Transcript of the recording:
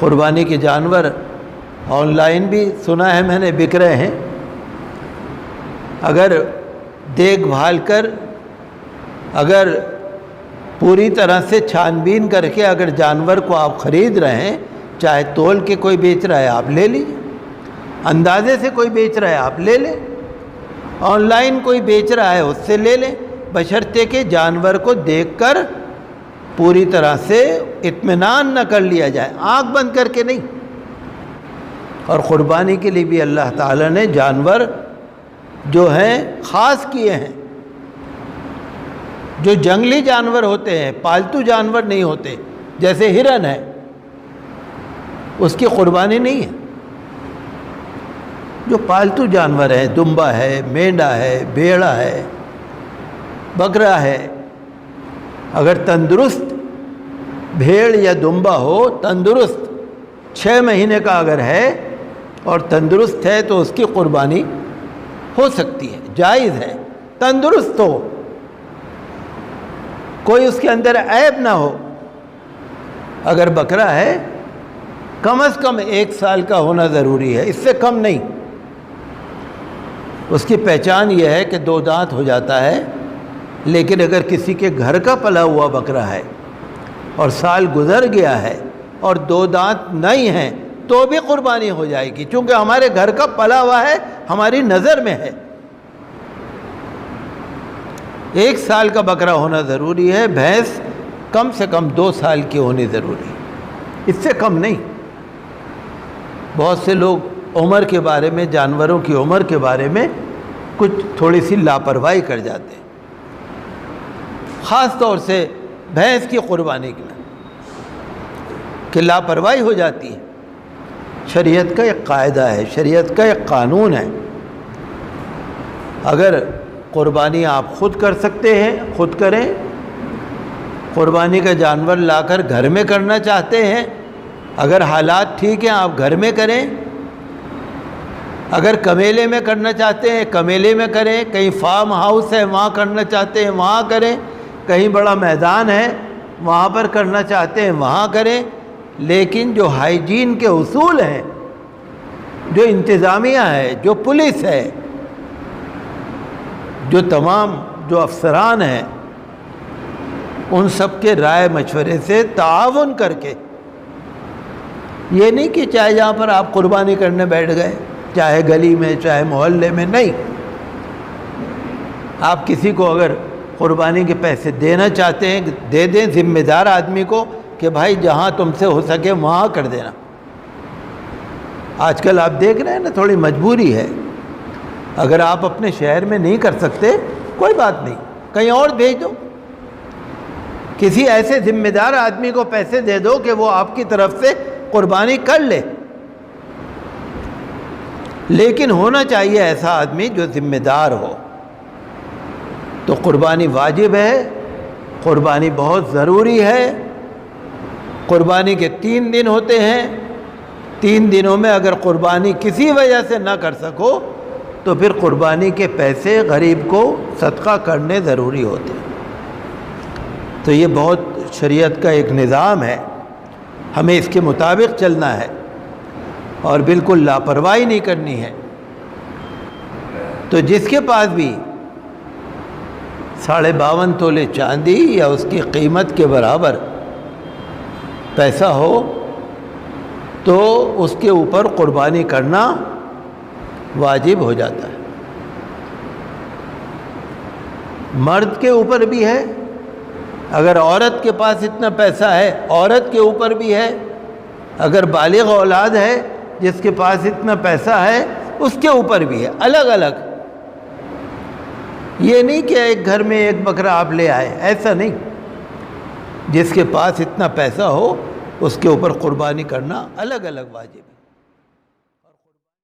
قربانی کے جانور آن لائن بھی سنا ہے میں نے بک رہے ہیں. اگر دیکھ بھال کر، اگر پوری طرح سے چھان بین کر کے اگر جانور کو آپ خرید رہے ہیں، چاہے تول کے کوئی بیچ رہا ہے آپ لے لیجیے، اندازے سے کوئی بیچ رہا ہے آپ لے لیں، آن لائن کوئی بیچ رہا ہے اس سے لے لیں، بشرطے کہ جانور کو دیکھ کر پوری طرح سے اطمینان نہ کر لیا جائے، آنکھ بند کر کے نہیں. اور قربانی کے لیے بھی اللہ تعالیٰ نے جانور جو ہیں خاص کیے ہیں. جو جنگلی جانور ہوتے ہیں، پالتو جانور نہیں ہوتے، جیسے ہرن ہے، اس کی قربانی نہیں ہے. جو پالتو جانور ہیں، دمبا ہے، مینڈا ہے، بھیڑا ہے، بکرا ہے، اگر تندرست بھیڑ یا دمبا ہو، تندرست 6 مہینے کا اگر ہے اور تندرست ہے تو اس کی قربانی ہو سکتی ہے، جائز ہے، تندرست ہو، کوئی اس کے اندر عیب نہ ہو. اگر بکرا ہے کم از کم 1 سال کا ہونا ضروری ہے، اس سے کم نہیں. اس کی پہچان یہ ہے کہ 2 دانت ہو جاتا ہے. لیکن اگر کسی کے گھر کا پلا ہوا بکرا ہے اور سال گزر گیا ہے اور 2 دانت نہیں ہیں تو بھی قربانی ہو جائے گی، چونکہ ہمارے گھر کا پلا ہوا ہے، ہماری نظر میں ہے. 1 سال کا بکرا ہونا ضروری ہے، بھینس کم سے کم 2 سال کی ہونی ضروری ہے، اس سے کم نہیں. بہت سے لوگ عمر کے بارے میں، جانوروں کی عمر کے بارے میں کچھ تھوڑی سی لاپرواہی کر جاتے ہیں، خاص طور سے بھینس کی قربانی کے لیے کہ لاپرواہی ہو جاتی ہے. شریعت کا ایک قاعدہ ہے، شریعت کا ایک قانون ہے. اگر قربانی آپ خود کر سکتے ہیں خود کریں، قربانی کا جانور لا کر گھر میں کرنا چاہتے ہیں، اگر حالات ٹھیک ہیں آپ گھر میں کریں، اگر کمیلے میں کرنا چاہتے ہیں کمیلے میں کریں، کہیں فارم ہاؤس ہے وہاں کرنا چاہتے ہیں وہاں کریں، کہیں بڑا میدان ہے وہاں پر کرنا چاہتے ہیں وہاں کریں. لیکن جو ہائیجین کے اصول ہیں، جو انتظامیہ ہے، جو پولیس ہے، جو تمام جو افسران ہیں، ان سب کے رائے مشورے سے تعاون کر کے، یہ نہیں کہ چاہے جہاں پر آپ قربانی کرنے بیٹھ گئے، چاہے گلی میں چاہے محلے میں، نہیں. آپ کسی کو اگر قربانی کے پیسے دینا چاہتے ہیں دے دیں، ذمہ دار آدمی کو، کہ بھائی جہاں تم سے ہو سکے وہاں کر دینا. آج کل آپ دیکھ رہے ہیں نا، تھوڑی مجبوری ہے. اگر آپ اپنے شہر میں نہیں کر سکتے کوئی بات نہیں، کہیں اور بھیج دو، کسی ایسے ذمہ دار آدمی کو پیسے دے دو کہ وہ آپ کی طرف سے قربانی کر لے. لیکن ہونا چاہیے ایسا آدمی جو ذمہ دار ہو. تو قربانی واجب ہے، قربانی بہت ضروری ہے. قربانی کے 3 دن ہوتے ہیں، 3 دنوں میں اگر قربانی کسی وجہ سے نہ کر سکو تو پھر قربانی کے پیسے غریب کو صدقہ کرنے ضروری ہوتے ہیں. تو یہ بہت شریعت کا ایک نظام ہے، ہمیں اس کے مطابق چلنا ہے اور بالکل لاپرواہی نہیں کرنی ہے. تو جس کے پاس بھی 52.5 تولے چاندی یا اس کی قیمت کے برابر پیسہ ہو تو اس کے اوپر قربانی کرنا واجب ہو جاتا ہے. مرد کے اوپر بھی ہے، اگر عورت کے پاس اتنا پیسہ ہے عورت کے اوپر بھی ہے، اگر بالغ اولاد ہے جس کے پاس اتنا پیسہ ہے اس کے اوپر بھی ہے، الگ الگ. یہ نہیں کہ ایک گھر میں ایک بکرا آپ لے آئے، ایسا نہیں. جس کے پاس اتنا پیسہ ہو اس کے اوپر قربانی کرنا الگ الگ واجب ہے.